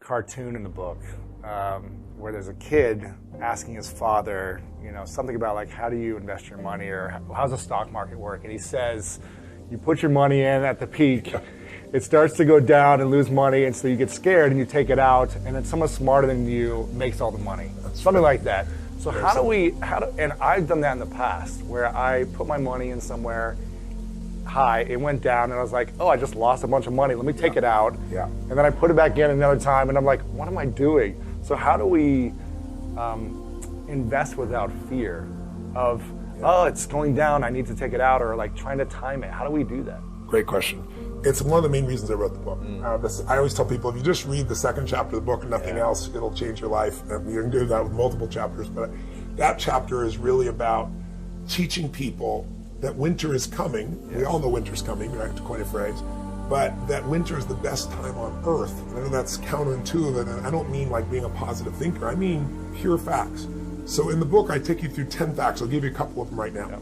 cartoon in the book where there's a kid asking his father, something about like, how do you invest your money, or how's the stock market work? And he says, you put your money in at the peak, it starts to go down and lose money, and so you get scared and you take it out, and then someone smarter than you makes all the money. Something like that. So and I've done that in the past, where I put my money in somewhere high, it went down, and I was like, oh, I just lost a bunch of money, let me take it out. Yeah. And then I put it back in another time, and I'm like, what am I doing? So how do we invest without fear of, oh, it's going down, I need to take it out, or like trying to time it? How do we do that? Great question. It's one of the main reasons I wrote the book. I always tell people, if you just read the second chapter of the book and nothing else, it'll change your life. And you can do that with multiple chapters, but that chapter is really about teaching people that winter is coming. We all know winter's coming, right, to coin a phrase, but that winter is the best time on earth. I know that's counterintuitive, and I don't mean like being a positive thinker, I mean pure facts. So in the book, I take you through 10 facts. I'll give you a couple of them right now.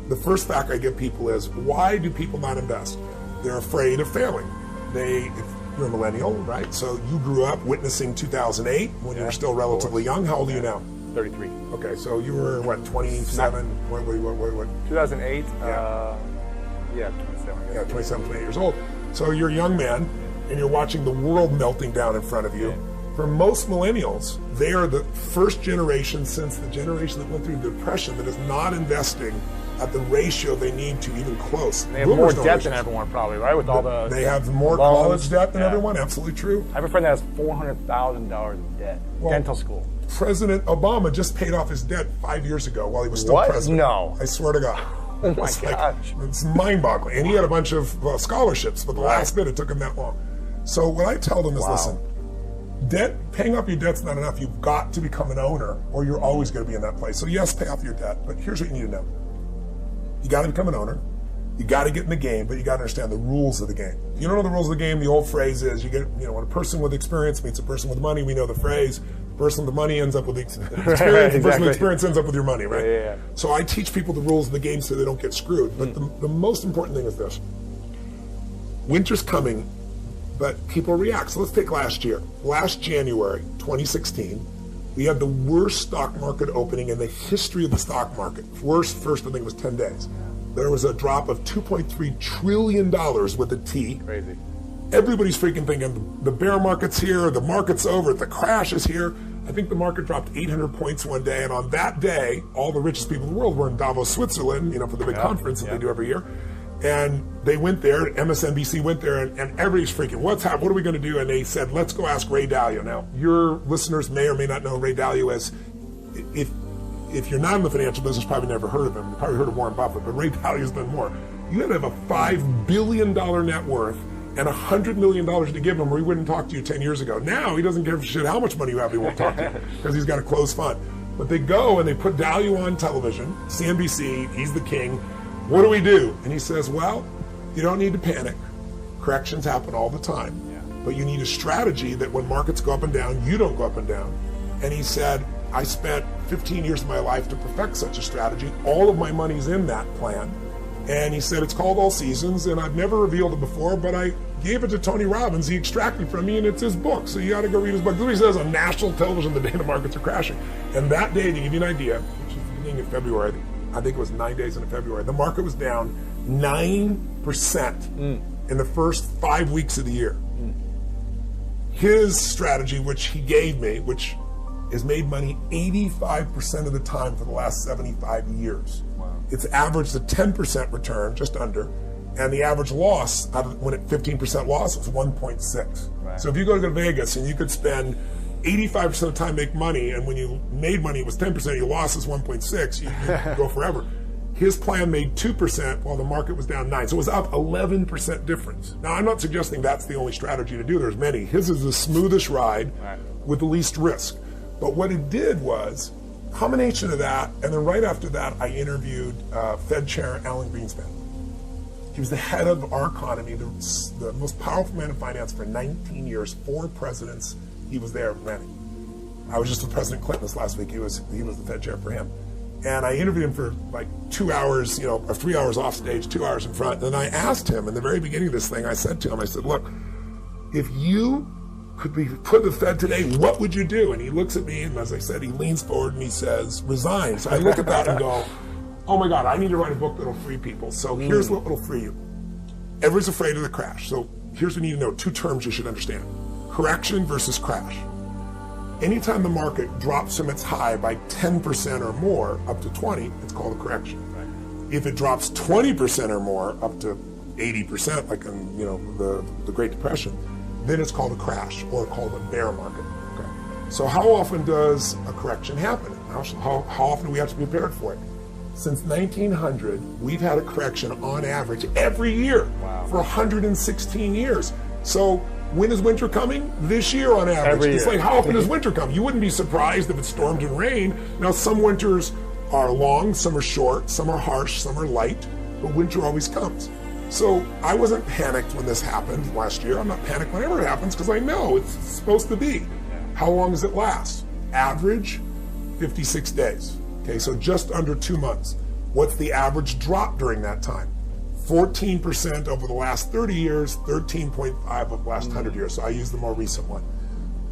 The first fact I give people is, why do people not invest? They're afraid of failing. If you're a millennial, right? So you grew up witnessing 2008 when you were still relatively young. How old are you now? 33. Okay, so you were, what, 27? What? 2008, 27. Yeah, 27, 28 years old. So you're a young man, and you're watching the world melting down in front of you. For most millennials, they are the first generation since the generation that went through the Depression that is not investing at the ratio they need to, even close. They have more debt than everyone, probably, right? With all the They have more loans. college debt than everyone, absolutely true. I have a friend that has $400,000 in debt, dental school. President Obama just paid off his debt 5 years ago while he was still president. No. I swear to God. Oh my gosh. It's mind-boggling. And he had a bunch of scholarships, but the last bit, it took him that long. So what I tell them is, listen, paying off your debt's not enough. You've got to become an owner, or you're always going to be in that place. So yes, pay off your debt, but here's what you need to know. You got to become an owner. You got to get in the game, but you got to understand the rules of the game. You don't know the rules of the game. The old phrase is, when a person with experience meets a person with money, we know the phrase, the person with the money ends up with the experience, the person with experience ends up with your money, right? Yeah. So I teach people the rules of the game so they don't get screwed. But the most important thing is this. Winter's coming, but people react. So let's take last year. Last January, 2016, we had the worst stock market opening in the history of the stock market. First, I think it was 10 days. There was a drop of $2.3 trillion with a T. Crazy. Everybody's freaking thinking the bear market's here, the market's over, the crash is here. I think the market dropped 800 points one day, and on that day, all the richest people in the world were in Davos, Switzerland, for the big conference that they do every year. And they went there, MSNBC went there, and everybody's freaking, what's happening? What are we going to do? And they said, let's go ask Ray Dalio. Now, your listeners may or may not know who Ray Dalio is. If you're not in the financial business, probably never heard of him. You probably heard of Warren Buffett, but Ray Dalio's done more. You had to have a $5 billion net worth and $100 million to give him, or he wouldn't talk to you 10 years ago. Now, he doesn't give a shit how much money you have, he won't talk to you, because he's got a closed fund. But they go and they put Dalio on television, CNBC, he's the king. What do we do? And he says, well, you don't need to panic. Corrections happen all the time. But you need a strategy that when markets go up and down, you don't go up and down. And he said, I spent 15 years of my life to perfect such a strategy. All of my money's in that plan. And he said, it's called All Seasons, and I've never revealed it before, but I gave it to Tony Robbins. He extracted it from me, and it's his book. So you got to go read his book. This is what he says on national television the day the markets are crashing. And that day, to give you an idea, which is the beginning of February, I think it was 9 days into February, the market was down 9% in the first 5 weeks of the year. His strategy, which he gave me, which has made money 85% of the time for the last 75 years. Wow. It's averaged a 10% return, just under, and the average loss, when at 15% loss, was 1.6. Right. So if you go to Vegas and you could spend 85% of the time make money, and when you made money it was 10%, your loss is 1.6, you go forever. His plan made 2% while the market was down 9%. So it was up 11% difference. Now, I'm not suggesting that's the only strategy to do. There's many. His is the smoothest ride with the least risk. But what it did was, combination of that, and then right after that, I interviewed Fed Chair Alan Greenspan. He was the head of our economy, the most powerful man in finance for 19 years, 4 presidents. He was there running. I was just with President Clinton this last week. He was the Fed chair for him. And I interviewed him for like 2 hours, or 3 hours off stage, 2 hours in front. And I asked him in the very beginning of this thing, I said to him, I said, look, if you could we put the Fed today? What would you do? And he looks at me, and as I said, he leans forward and he says, resign. So I look at that and go, oh my God, I need to write a book that'll free people. So here's what will free you. Everyone's afraid of the crash. So here's what you need to know, 2 terms you should understand. Correction versus crash. Anytime the market drops from its high by 10% or more up to 20, it's called a correction. Right. If it drops 20% or more up to 80%, like in the Great Depression, then it's called a crash or called a bear market. Okay. So how often does a correction happen? How often do we have to be prepared for it? Since 1900, we've had a correction on average every year for 116 years. So when is winter coming? This year on average. It's like, how often does winter come? You wouldn't be surprised if it stormed and rained. Now, some winters are long, some are short, some are harsh, some are light, but winter always comes. So I wasn't panicked when this happened last year. I'm not panicked whenever it happens because I know it's supposed to be. How long does it last? Average, 56 days. Okay, so just under 2 months. What's the average drop during that time? 14% over the last 30 years, 13.5 over the last 100 years. So I use the more recent one.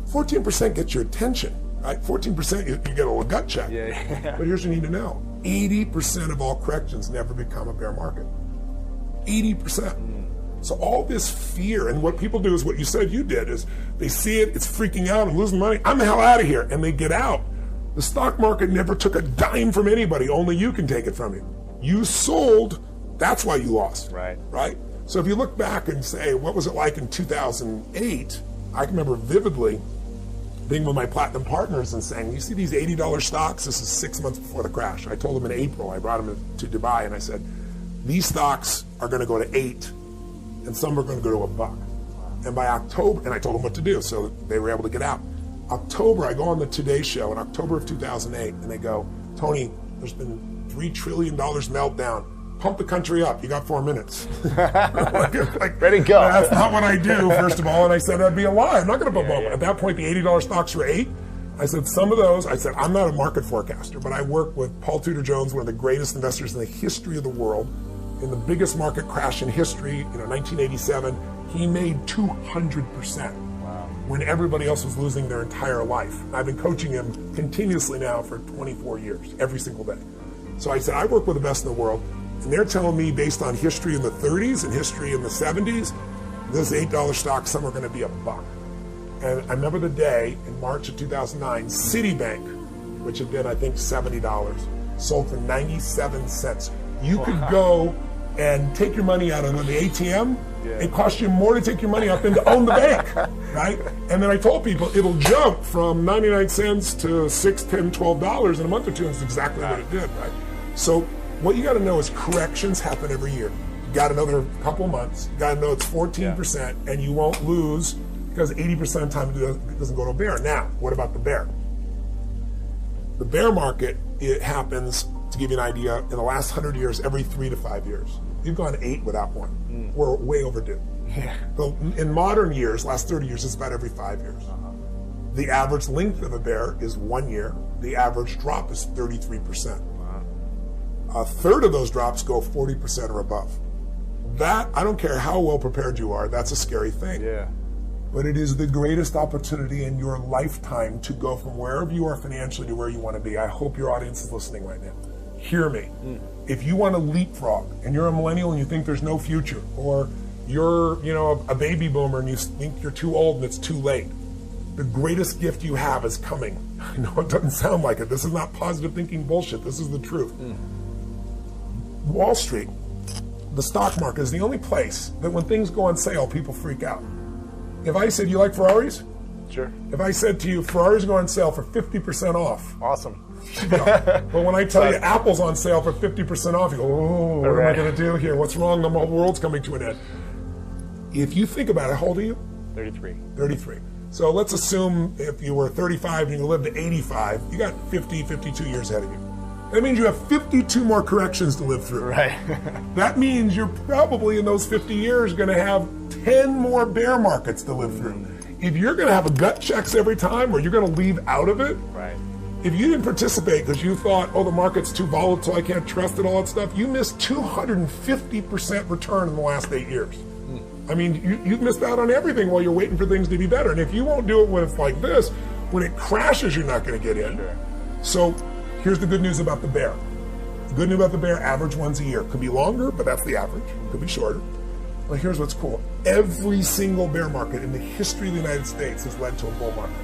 14% gets your attention, right? 14% you get a little gut check. Yeah. But here's what you need to know. 80% of all corrections never become a bear market. 80%. So all this fear, and what people do is what you said you did, is they see it, it's freaking out, I'm losing money, I'm the hell out of here, and they get out. The stock market never took a dime from anybody, only you can take it from you. You sold, that's why you lost. Right? So if you look back and say, what was it like in 2008, I can remember vividly being with my platinum partners and saying, you see these $80 stocks? This is 6 months before the crash. I told them in April, I brought them to Dubai, and I said, these stocks are going to go to 8, and some are going to go to $1. And by October, and I told them what to do, so they were able to get out. October, I go on the Today Show in October of 2008, and they go, Tony, there's been $3 trillion meltdown. Pump the country up. You got 4 minutes. like, ready to go. That's not what I do, first of all. And I said, that'd be a lie. I'm not going to pump up. At that point, the $80 stocks were 8. I said, some of those, I said, I'm not a market forecaster, but I work with Paul Tudor Jones, one of the greatest investors in the history of the world. In the biggest market crash in history, 1987, he made 200%. When everybody else was losing their entire life. I've been coaching him continuously now for 24 years, every single day. So I said, I work with the best in the world, and they're telling me based on history in the 30s and history in the 70s, this $8 stock, some are gonna be $1. And I remember the day in March of 2009, Citibank, which had been, I think, $70, sold for 97 cents. You could go and take your money out of the ATM. It costs you more to take your money out than to own the bank, right? And then I told people it'll jump from 99 cents to $6, $10, $12 in a month or two, and it's exactly what it did, right? So what you gotta know is corrections happen every year. You got another couple months, you gotta know it's 14%, and you won't lose because 80% of the time it doesn't go to a bear. Now, what about the bear? The bear market, it happens, to give you an idea, in the last 100 years, every 3 to 5 years. You've gone 8 without one. We're way overdue. But in modern years, last 30 years, it's about every 5 years. The average length of a bear is 1 year. The average drop is 33%. A third of those drops go 40% or above. That, I don't care how well prepared you are, that's a scary thing. But it is the greatest opportunity in your lifetime to go from wherever you are financially to where you want to be. I hope your audience is listening right now. Hear me. If you want to leapfrog and you're a millennial and you think there's no future, or you're, a baby boomer and you think you're too old and it's too late, the greatest gift you have is coming. I know it doesn't sound like it. This is not positive thinking bullshit. This is the truth. Wall Street, the stock market, is the only place that when things go on sale, people freak out. If I said, you like Ferraris? Sure. If I said to you, Ferraris go on sale for 50% off. Awesome. But when I tell you Apple's on sale for 50% off, you go, oh, what am I going to do here? What's wrong? The whole world's coming to an end. If you think about it, how old are you? 33. 33. So let's assume if you were 35 and you lived to 85, you got 50, 52 years ahead of you. That means you have 52 more corrections to live through. Right. That means you're probably in those 50 years going to have 10 more bear markets to live through. If you're going to have a gut checks every time, or you're going to leave out of it, right. If you didn't participate because you thought, oh, the market's too volatile, I can't trust it, all that stuff, you missed 250% return in the last 8 years. I mean, you've missed out on everything while you're waiting for things to be better. And if you won't do it when it's like this, when it crashes, you're not going to get in. Sure. So here's the good news about the bear. The good news about the bear, average ones a year. Could be longer, but that's the average. Could be shorter. But here's what's cool. Every single bear market in the history of the United States has led to a bull market,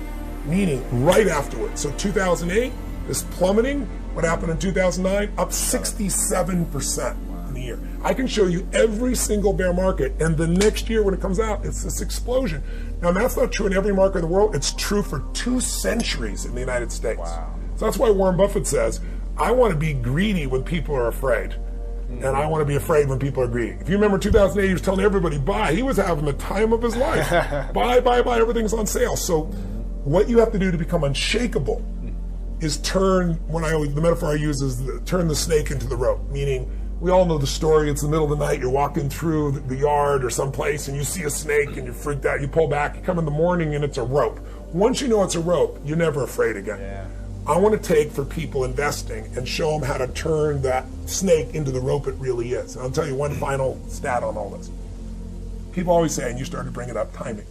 meaning right afterwards. So 2008, this plummeting, what happened in 2009? Up 67% in a year. I can show you every single bear market, and the next year when it comes out, it's this explosion. Now, that's not true in every market in the world. It's true for 2 centuries in the United States. Wow. So that's why Warren Buffett says, I want to be greedy when people are afraid. And I want to be afraid when people are greedy. If you remember 2008, he was telling everybody, buy. He was having the time of his life. Buy, everything's on sale. So what you have to do to become unshakable is turn, the metaphor I use is turn the snake into the rope, meaning we all know the story. It's the middle of the night. You're walking through the yard or someplace and you see a snake and you're freaked out. You pull back, you come in the morning and it's a rope. Once you know it's a rope, you're never afraid again. Yeah. I want to take for people investing and show them how to turn that snake into the rope it really is. And I'll tell you one final stat on all this. People always say, and you started to bring it up, timing.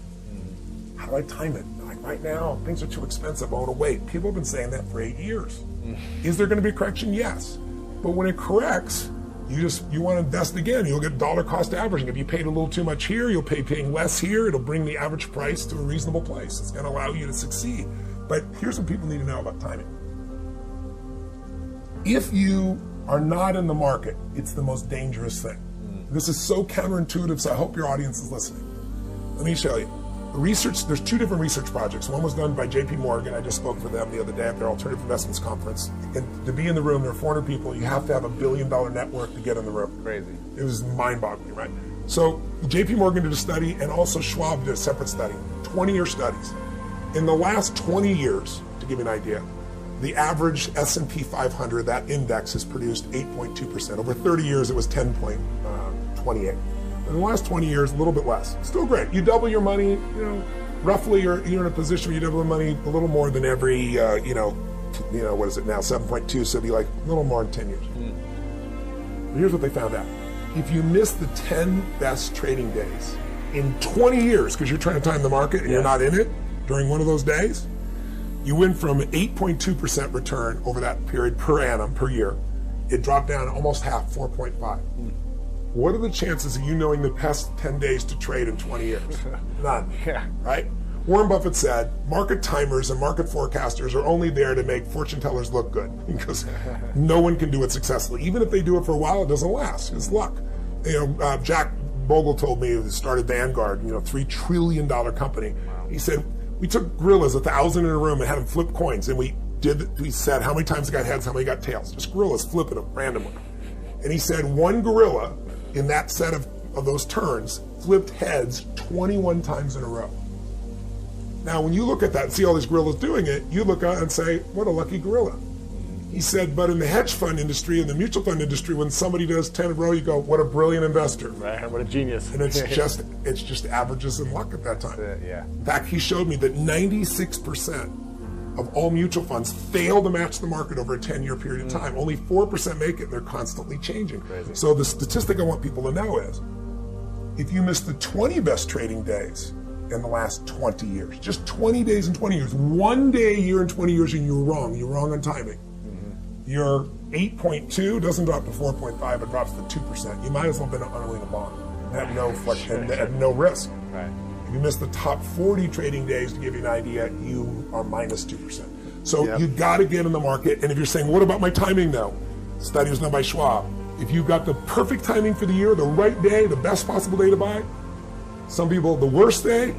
How do I time it? Like right now, things are too expensive. I want to wait. People have been saying that for 8 years. Is there going to be a correction? Yes. But when it corrects, you want to invest again. You'll get dollar cost averaging. If you paid a little too much here, you'll paying less here. It'll bring the average price to a reasonable place. It's going to allow you to succeed. But here's what people need to know about timing. If you are not in the market, it's the most dangerous thing. This is so counterintuitive, so I hope your audience is listening. Let me show you. There's 2 different research projects. One was done by JP Morgan. I just spoke for them the other day at their Alternative Investments Conference. And to be in the room, there are 400 people. You have to have $1 billion network to get in the room. Crazy. It was mind-boggling, right? So JP Morgan did a study, and also Schwab did a separate study, 20-year studies. In the last 20 years, to give you an idea, the average S&P 500, that index, has produced 8.2%. Over 30 years, it was 10.28. In the last 20 years, a little bit less. Still great. You double your money, roughly you're in a position where you double the money a little more than every, what is it now, 7.2, so it'd be like a little more in 10 years. But here's what they found out. If you miss the 10 best trading days in 20 years, because you're trying to time the market and you're not in it, during one of those days, you went from 8.2% return over that period per annum, per year. It dropped down almost half, 4.5. What are the chances of you knowing the best 10 days to trade in 20 years? None, right? Warren Buffett said, market timers and market forecasters are only there to make fortune tellers look good, because no one can do it successfully. Even if they do it for a while, it doesn't last. It's luck. Jack Bogle told me, who started Vanguard, $3 trillion company. He said, we took gorillas, 1,000 in a room, and had them flip coins, and we said how many times they got heads, how many got tails. Just gorillas flipping them randomly. And he said one gorilla in that set of those turns flipped heads 21 times in a row. Now, when you look at that and see all these gorillas doing it, you look out and say, what a lucky gorilla. He said, but in the hedge fund industry, in the mutual fund industry, when somebody does 10 in a row, you go, what a brilliant investor. Right, what a genius. And it's just averages and luck at that time. Yeah. In fact, he showed me that 96% of all mutual funds fail to match the market over a 10-year period of time. Only 4% make it, and they're constantly changing. Crazy. So the statistic I want people to know is, if you miss the 20 best trading days in the last 20 years, just 20 days in 20 years, one day a year in 20 years, and you're wrong on timing. Your 8.2 doesn't drop to 4.5, it drops to 2%. You might as well have been owning a bond and have no risk. Right. If you miss the top 40 trading days, to give you an idea, you are minus 2%. So you got to get in the market. And if you're saying, what about my timing though? Study was done by Schwab. If you've got the perfect timing for the year, the right day, the best possible day to buy, some people, the worst day,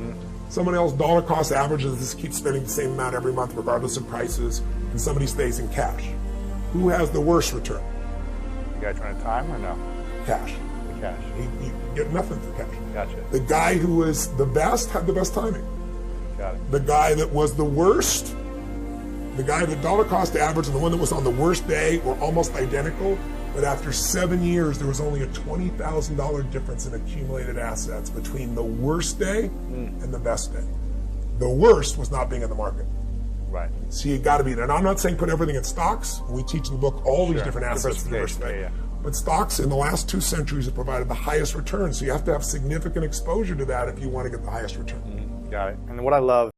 someone else dollar cost averages, just keeps spending the same amount every month regardless of prices, and somebody stays in cash. Who has the worst return? The guy trying to time or no? Cash. The cash. You get nothing for cash. Gotcha. The guy who was the best had the best timing. Got it. The guy that was the worst, the guy that dollar cost average and the one that was on the worst day were almost identical, but after 7 years, there was only a $20,000 difference in accumulated assets between the worst day and the best day. The worst was not being in the market. Right. So you got to be there. And I'm not saying put everything in stocks. We teach in the book all these different assets. Yeah. But stocks in the last 2 centuries have provided the highest return. So you have to have significant exposure to that if you want to get the highest return. Got it. And what I love